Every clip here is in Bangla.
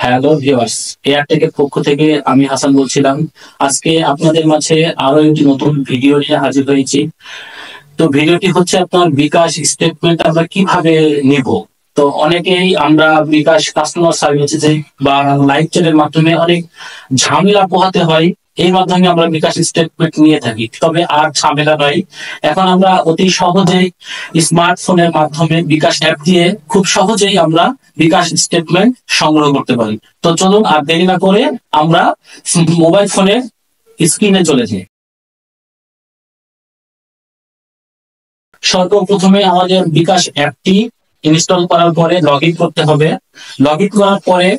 হ্যালো ভিউয়ার্স, এয়ারটেকের পক্ষ থেকে আমি হাসান বলছিলাম। আজকে আপনাদের মাঝে আরো একটি নতুন ভিডিও নিয়ে হাজির হয়েছি। তো ভিডিওটি হচ্ছে আপনার বিকাশ স্টেটমেন্ট আমরা কিভাবে নিব। তো অনেকেই আমরা বিকাশ কাস্টমার সার্ভিসে বা লাইভ চ্যাটের মাধ্যমে অনেক ঝামেলা পোহাতে হয়। এই মাধ্যমে আমরা বিকাশ স্টেটমেন্ট নিয়ে থাকি, তবে আর ঝামেলা নয়। এখন আমরা অতি সহজেই স্মার্টফোনের মাধ্যমে বিকাশ অ্যাপ দিয়ে খুব সহজেই আমরা বিকাশ স্টেটমেন্ট সংগ্রহ করতে পারি। তো চলুন আর দেরি না করে আমরা মোবাইল ফোনের স্ক্রিনে চলে যাই। সর্বপ্রথমে আমাদের বিকাশ অ্যাপটি ইনস্টল করার পরে লগ ইন করতে হবে। লগ ইন করার পরে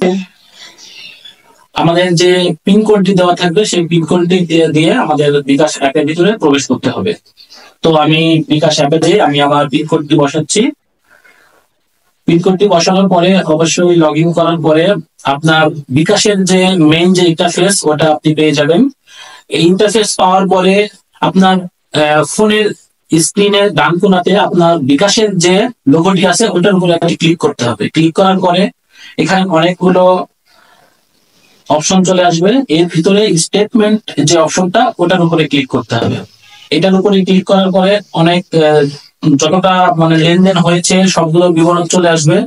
আমাদের যে পিন কোডটি দেওয়া থাকবে সেই পিন কোডটি দিয়ে আমাদের বিকাশ অ্যাপের ভিতরে প্রবেশ করতে হবে। তো আমি বিকাশ অ্যাপে যেয়ে আমি আমার পিন কোডটি বসাচ্ছি। পিন কোডটি বসানোর পরে অবশ্যই লগ ইন করার পরে আপনার বিকাশের যে মেইন যে ইন্টারফেস ওটা আপনি পেয়ে যাবেন। এই ইন্টারফেস পাওয়ার পরে আপনার ফোনের স্ক্রিনের ডান কোণাতে আপনার বিকাশের যে লোগোটি আছে ওটার উপরে একটি ক্লিক করতে হবে। ক্লিক করার পরে এখানে অনেকগুলো অপশন চলে আসবে। এর ভিতরে স্টেটমেন্ট যে অপশনটা ওটার উপরে ক্লিক করতে হবে। এটার উপরে ক্লিক করার পরে অনেক যতটা মানে লেনদেন হয়েছে সবগুলো বিবরণ চলে আসবে।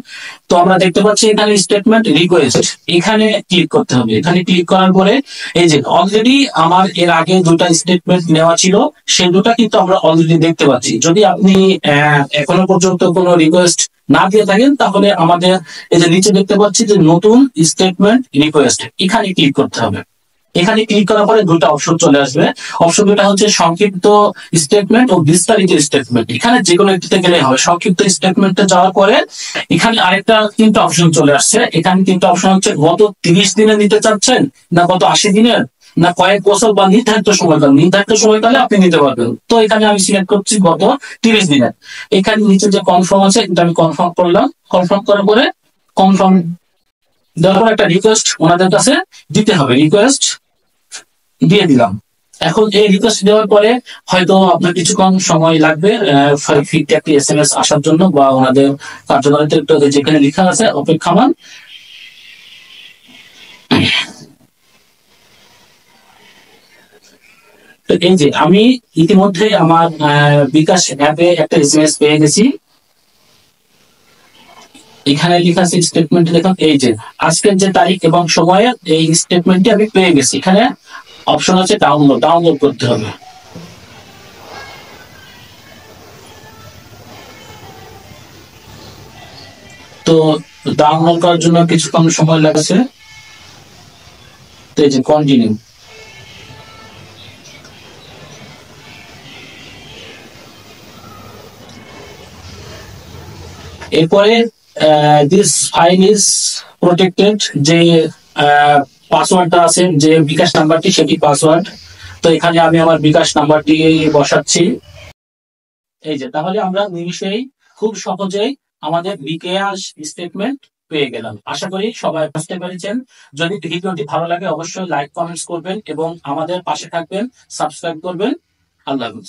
তো আমরা দেখতে পাচ্ছি এখানে স্টেটমেন্ট রিকোয়েস্ট, এখানে ক্লিক করতে হবে। এখানে ক্লিক করার পরে এই যে অলরেডি আমার এর আগে দুটা স্টেটমেন্ট নেওয়া ছিল সেই দুটা কিন্তু আমরা অলরেডি দেখতে পাচ্ছি। যদি আপনি এখনো পর্যন্ত কোনো রিকোয়েস্ট না দিয়ে থাকেন তাহলে আমাদের এই যে নিচে দেখতে পাচ্ছি যে নতুন স্টেটমেন্ট রিকোয়েস্ট, এখানে ক্লিক করতে হবে। এখানে ক্লিক করার পরে দুটো অপশন চলে আসবে। অপশন দুটা হচ্ছে সংক্ষিপ্ত স্টেটমেন্ট ও বিস্তারিত স্টেটমেন্ট। এখানে যে কোনো একটিতে গেলে হবে। সংক্ষিপ্ত স্টেটমেন্টে যাওয়ার পরে এখানে আরেকটা তিনটা অপশন চলে আসছে। এখানে তিনটা অপশন হচ্ছে গত 30 দিনে নিতে চাচ্ছেন, না গত 80 দিনের, না কয়েক বছর বা নির্ধারিত সময়কাল। নির্ধারিত সময়কালে আপনি নিতে পারবেন। তো এখানে আমি সিলেক্ট করছি গত 30 দিনের। এখানে নিচে যে কনফার্ম আছে এটা আমি কনফার্ম করলাম। কনফার্ম করার পরে কনফার্ম দেওয়ার পর একটা রিকোয়েস্ট ওনাদের কাছে দিতে হবে। রিকোয়েস্ট দিয়ে দিলাম। এখন এই রিকোয়েস্ট দেওয়ার পরে হয়তো আপনার কিছুক্ষণ সময় লাগবে একটি SMS আসার জন্য বা ওনাদের কার্যালয়তে একটু যেখানে লেখা আছে অপেক্ষামান। তো এই যে আমি ইতিমধ্যে আমার বিকাশ অ্যাপে একটা SMS পেয়ে গেছি। এখানে লেখা আছে স্টেটমেন্ট, দেখুন এই যে আজকের যে তারিখ এবং সময়ের এই স্টেটমেন্টটি আমি পেয়ে গেছি। এখানে অপশন আছে ডাউনলোড, ডাউনলোড করতে হবে। তো ডাউনলোড করার জন্য কিছুক্ষণ সময় লাগছে। তো এই যে কন্টিনিউ। এরপরে দিস ফাইল ইজ প্রোটেক্টেড, যে পাসওয়ার্ডটা আছে যে বিকাশ নাম্বারটি সেটি পাসওয়ার্ড। তো এখানে আমি আমার বিকাশ নাম্বারটি বসাচ্ছি। এই যে তাহলে আমরা নিমিষেই খুব সহজেই আমাদের বিকাশ স্টেটমেন্ট পেয়ে গেলাম। আশা করি সবাই বুঝতে পেরেছেন। যদি ভিডিওটি ভালো লাগে অবশ্যই লাইক কমেন্টস করবেন এবং আমাদের পাশে থাকবেন, সাবস্ক্রাইব করবেন। আল্লাহ হাফেজ।